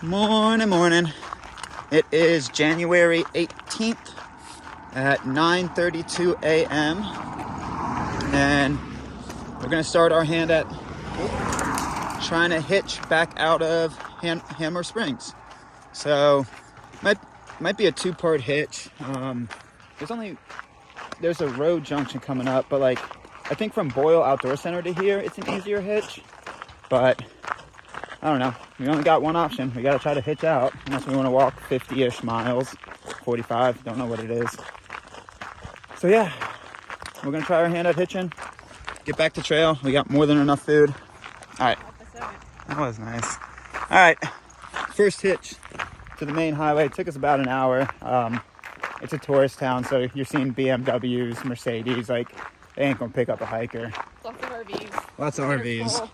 Morning. It is January 18th at 9:32 a.m. and we're going to start our hand at trying to hitch back out of Hanmer Springs. So might be a two-part hitch. There's a road junction coming up, but like I think from Boyle Outdoor Center to here it's an easier hitch, but I don't know. We only got one option. We got to try to hitch out unless we want to walk 50-ish miles, 45. Don't know what it is. So yeah, we're going to try our hand at hitching. Get back to trail. We got more than enough food. All right. That was nice. All right. First hitch to the main highway. It took us about an hour. It's a tourist town, so you're seeing BMWs, Mercedes. Like, they ain't going to pick up a hiker. Lots of RVs. Lots of RVs. Full.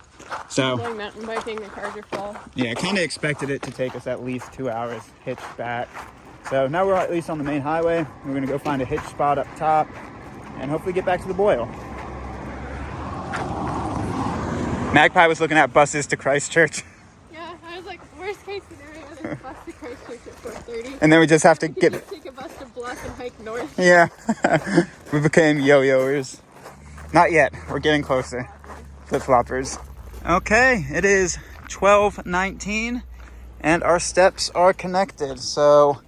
So, going mountain biking, the cars are full. Yeah, I kind of expected it to take us at least 2 hours hitched back. So now we're at least on the main highway. We're going to go find a hitch spot up top and hopefully get back to the Boyle. Magpie was looking at buses to Christchurch. Yeah, I was like, worst case scenario, there's a bus to Christchurch at 4:30. And then we just have to take a bus to Bluff and hike north. Yeah. We became yo-yoers. Not yet. We're getting closer. Flip-floppers. Okay, it is 12:19 and our steps are connected. So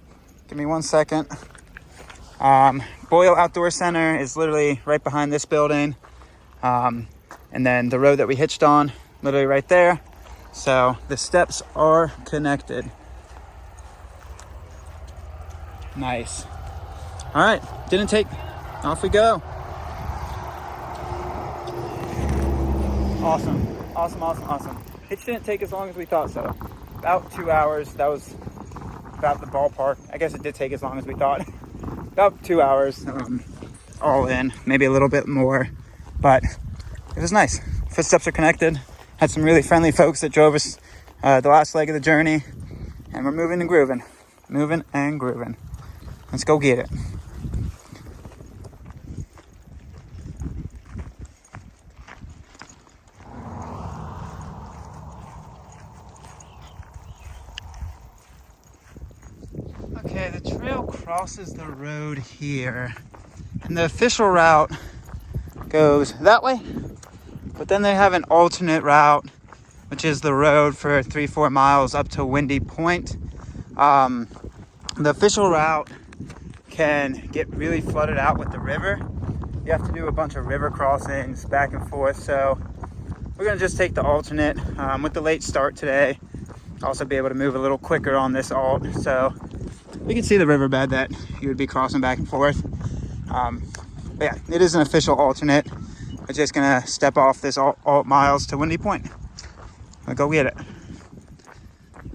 give me 1 second. Boyle Outdoor Center is literally right behind this building. And then the road that we hitched on, literally right there. So the steps are connected. Nice. All right, didn't take. Off we go. Awesome. Hitch didn't take as long as we thought so. About 2 hours. That was about the ballpark. I guess it did take as long as we thought. About 2 hours, all in. Maybe a little bit more, but it was nice. Footsteps are connected. Had some really friendly folks that drove us the last leg of the journey, and we're moving and grooving. Let's go get it. Okay, the trail crosses the road here, and the official route goes that way, but then they have an alternate route, which is the road for 3-4 miles up to Windy Point. The official route can get really flooded out with the river. You have to do a bunch of river crossings back and forth, so we're gonna just take the alternate. With the late start today, I'll also be able to move a little quicker on this alt, so we can see the riverbed that you would be crossing back and forth. But yeah, it is an official alternate. We're just gonna step off this alt miles to Windy Point. We'll go get it.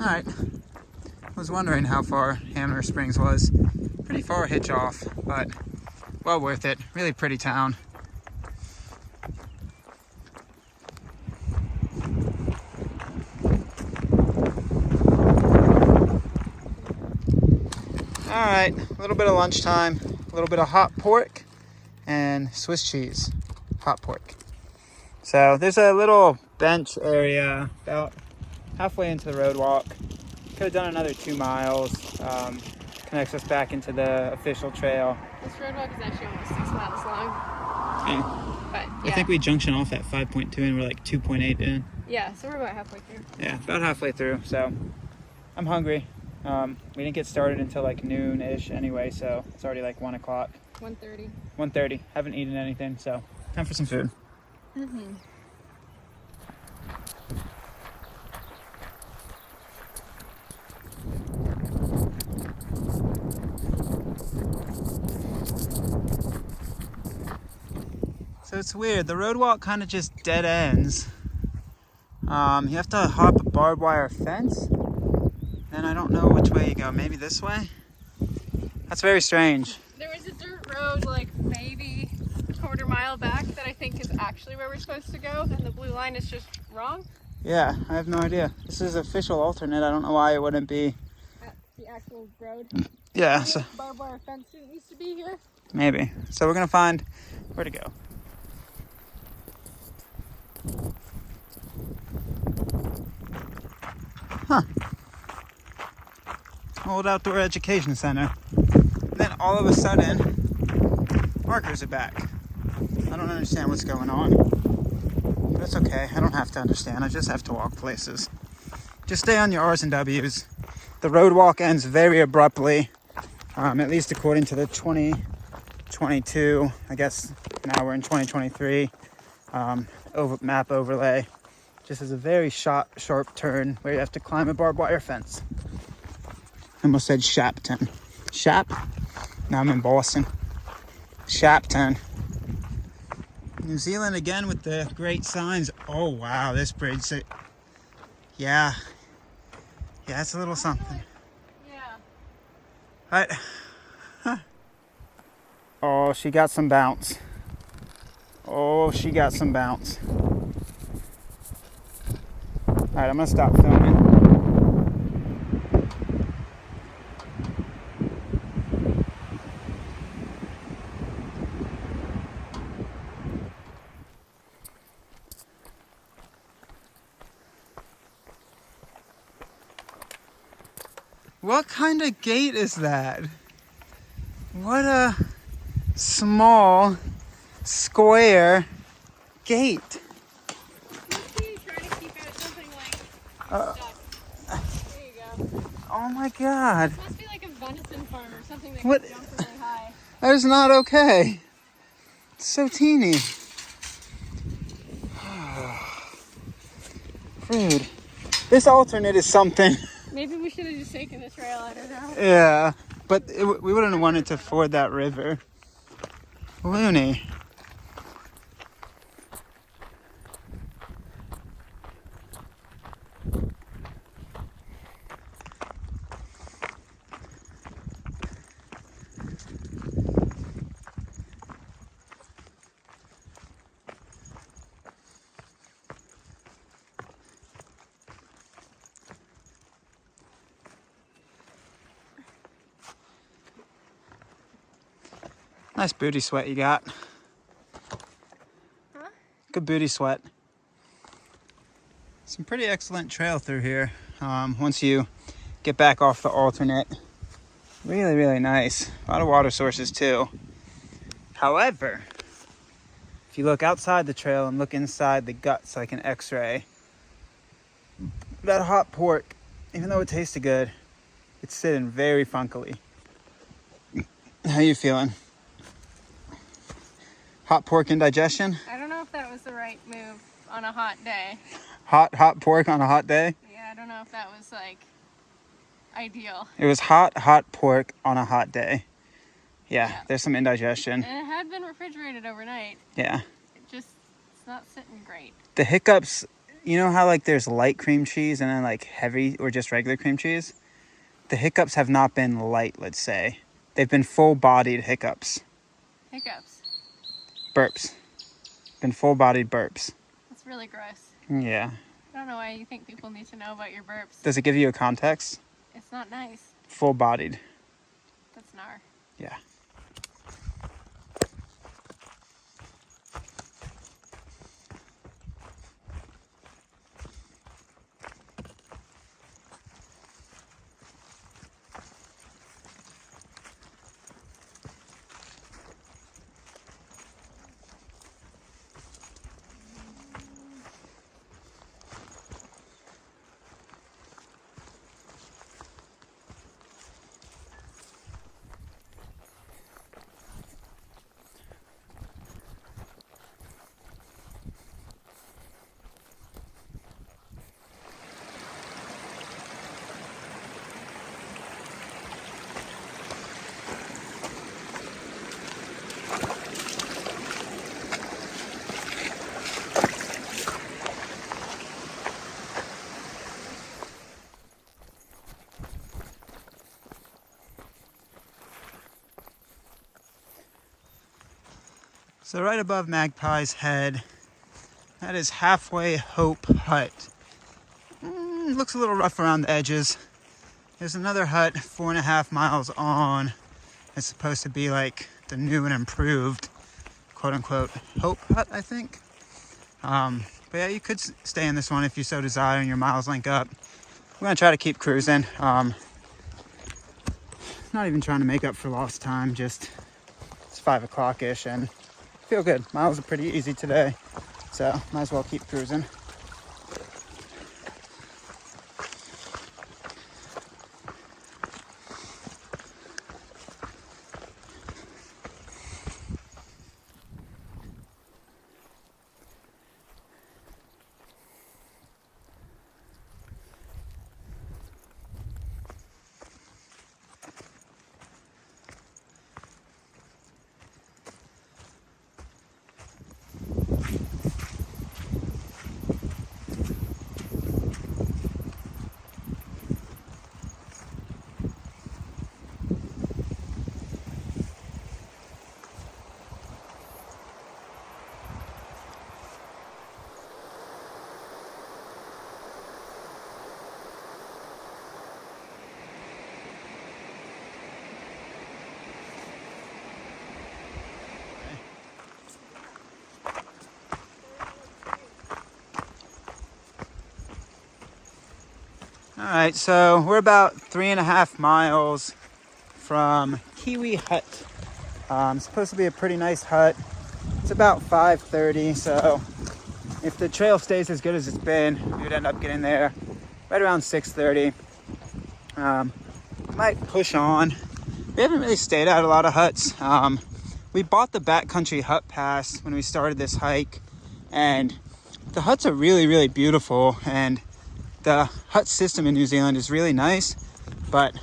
All right. I was wondering how far Hanmer Springs was. Pretty far hitch off, but well worth it. Really pretty town. All right, a little bit of lunchtime, a little bit of hot pork and Swiss cheese. Hot pork. So there's a little bench area about halfway into the road walk. Could have done another 2 miles. Connects us back into the official trail. This road walk is actually almost 6 miles long. Yeah. But yeah. I think we junction off at 5.2 and we're like 2.8 in. Yeah, so we're about halfway through. Yeah, about halfway through. So I'm hungry. We didn't get started until like noon-ish anyway, so it's already like 1 o'clock. 1:30. 1:30. Haven't eaten anything, so time for some food. Mm-hmm. So it's weird. The road walk kind of just dead ends. You have to hop a barbed wire fence. And I don't know which way you go. Maybe this way? That's very strange. There was a dirt road like maybe a quarter mile back that I think is actually where we're supposed to go, and the blue line is just wrong. Yeah, I have no idea. This is official alternate. I don't know why it wouldn't be At the actual road. Yeah, so Barbed wire fence didn't used to be here. maybe. So we're gonna find where to go. Huh. old outdoor education center. And then all of a sudden, markers are back. I don't understand what's going on. But it's okay. I don't have to understand. I just have to walk places. Just stay on your R's and W's. The road walk ends very abruptly, at least according to the 2022. I guess now we're in 2023. Map overlay. Just as a very sharp turn where you have to climb a barbed wire fence. Almost said Shapton. Shap? Now I'm in Boston. Shapton. New Zealand again with the great signs. Oh wow, this bridge. Yeah, it's a little something. Yeah. But, oh, she got some bounce. Oh, she got some bounce. Alright, I'm gonna stop filming. What kind of gate is that? What a small square gate. Must be trying to keep out something like stuck. There you go. Oh my god. Must be like a venison farm or something that What? can jump really high. That is not okay. It's so teeny. Rude. This alternate is something. Maybe we should have just taken the trail, I don't know. Yeah, but we wouldn't have wanted to ford that river. Loony. Nice booty sweat you got. Huh? Good booty sweat. Some pretty excellent trail through here. Once you get back off the alternate. Really, really nice. A lot of water sources too. However, if you look outside the trail and look inside the guts like an x-ray, that hot pork, even though it tasted good, it's sitting very funkily. How you feeling? Hot pork indigestion? I don't know if that was the right move on a hot day. Hot pork on a hot day? Yeah, I don't know if that was like ideal. It was hot pork on a hot day. Yeah, there's some indigestion. And it had been refrigerated overnight. Yeah. It's not sitting great. The hiccups, you know how like there's light cream cheese and then like heavy or just regular cream cheese? The hiccups have not been light, let's say. They've been full-bodied hiccups. Hiccups. Burps. Been full-bodied burps. That's really gross. Yeah. I don't know why you think people need to know about your burps. Does it give you a context? It's not nice. Full-bodied. That's gnar. Yeah. So right above Magpie's Head, that is Halfway Hope Hut. Looks a little rough around the edges. There's another hut 4.5 miles on. It's supposed to be like the new and improved, quote unquote, Hope Hut, I think. But yeah, you could stay in this one if you so desire and your miles link up. We're gonna try to keep cruising. not even trying to make up for lost time, just it's 5 o'clock-ish and feel good. Miles are pretty easy today, so might as well keep cruising. All right, so we're about 3.5 miles from Kiwi Hut. It's supposed to be a pretty nice hut. It's about 5:30, so if the trail stays as good as it's been, we would end up getting there right around 6:30. Might push on. We haven't really stayed at a lot of huts. We bought the backcountry hut pass when we started this hike, and the huts are really, really beautiful, and the hut system in New Zealand is really nice, but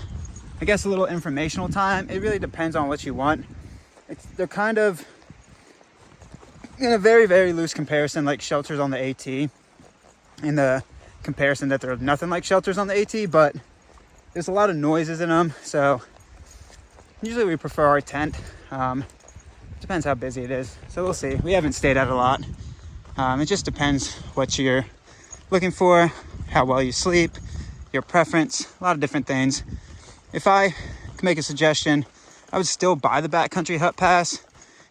I guess a little informational time. It really depends on what you want. They're kind of in a very, very loose comparison, like shelters on the AT, in the comparison that they're nothing like shelters on the AT, but there's a lot of noises in them, so usually we prefer our tent. Depends how busy it is, so we'll see. We haven't stayed at a lot. It just depends what you're looking for, how well you sleep, your preference, a lot of different things. If I could make a suggestion, I would still buy the backcountry hut pass.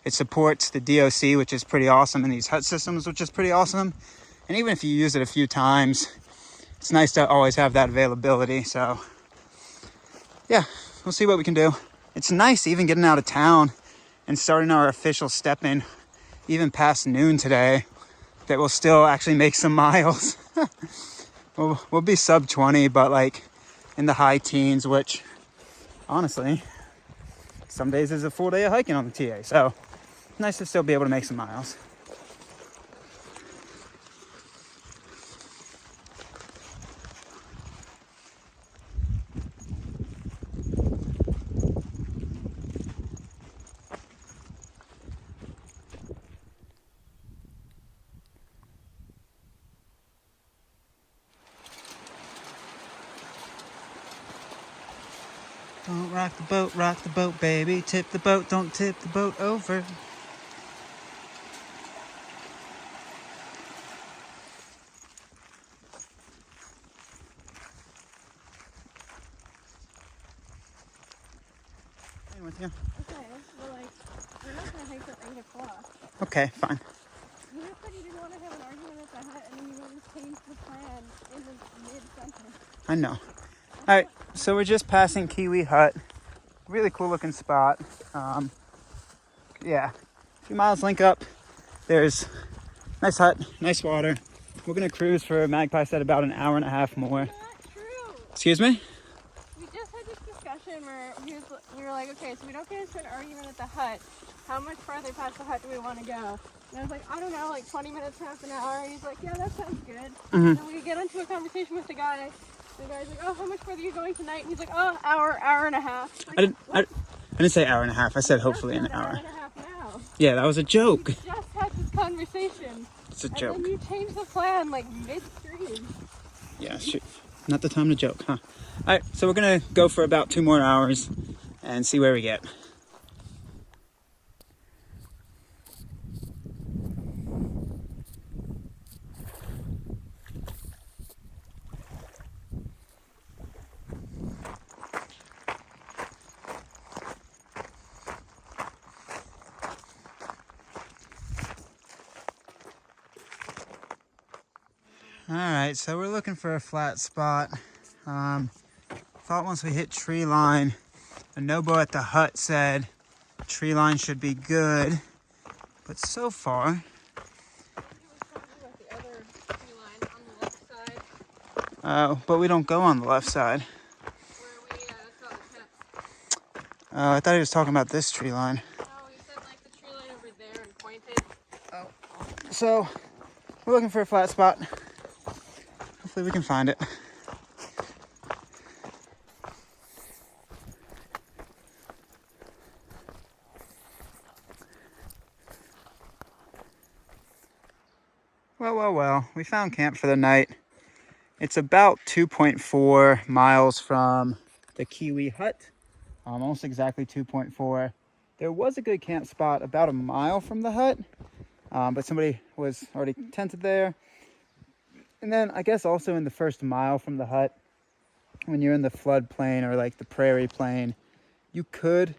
It supports the DOC, which is pretty awesome, and these hut systems, which is pretty awesome. And even if you use it a few times, it's nice to always have that availability. So yeah, we'll see what we can do. It's nice even getting out of town and starting our official step-in even past noon today, that we'll still actually make some miles. We'll be sub 20, but like in the high teens, which honestly, some days is a full day of hiking on the TA. So nice to still be able to make some miles. Don't rock the boat, baby. Tip the boat, don't tip the boat over. With you. Okay, well, like, we're not gonna hike till 8 o'clock. Okay, fine. You said you didn't want to have an argument at the hut, and then you want to change the plan in the mid-sentence. I know. All right, so we're just passing Kiwi Hut. Really cool looking spot. Yeah, a few miles link up. There's nice hut, nice water. We're gonna cruise for, Magpie said, about an hour and a half more. Not true. Excuse me? We just had this discussion where we were like, okay, so we don't get into an argument at the hut. How much farther past the hut do we want to go? And I was like, I don't know, like 20 minutes, half an hour. And he's like, yeah, that sounds good. And then we get into a conversation with the guy. The guy's like, oh, how much further are you going tonight? And he's like, oh, hour and a half. Like, I didn't say hour and a half. I said hopefully an hour. Hour and a half now. Yeah, that was a joke. We just had this conversation. It's a joke. And then you changed the plan like midstream. Yeah, shoot. Not the time to joke, huh? All right, so we're gonna go for about 2 more hours and see where we get. All right, so we're looking for a flat spot. Thought once we hit tree line, The Nobo at the hut said tree line should be good, but so far, The other tree line on the left side, but we don't go on the left side. where we saw the tents. I thought he was talking about this tree line. No, he said like the tree line over there and pointed. So we're looking for a flat spot. Hopefully we can find it. Well, we found camp for the night. It's about 2.4 miles from the Kiwi hut, almost exactly 2.4. There was a good camp spot about a mile from the hut, but somebody was already tented there. And then I guess also in the first mile from the hut, when you're in the floodplain or like the prairie plain, you could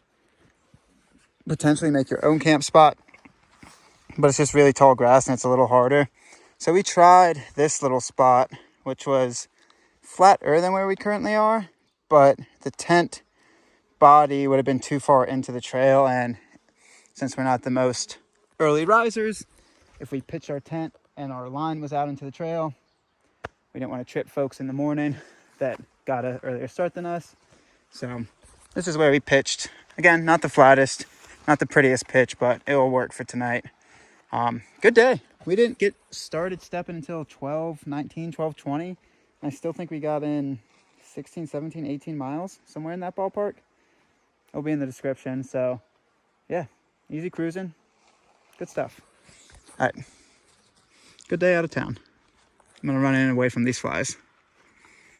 potentially make your own camp spot, but it's just really tall grass and it's a little harder. So we tried this little spot, which was flatter than where we currently are, but the tent body would have been too far into the trail, and since we're not the most early risers, if we pitched our tent and our line was out into the trail, we didn't want to trip folks in the morning that got an earlier start than us. So this is where we pitched. Again, not the flattest, not the prettiest pitch, but it will work for tonight. Good day. We didn't get started stepping until 12:19, 12:20. I still think we got in 16, 17, 18 miles, somewhere in that ballpark. It'll be in the description. So yeah, easy cruising. Good stuff. All right. Good day out of town. I'm going to run in away from these flies.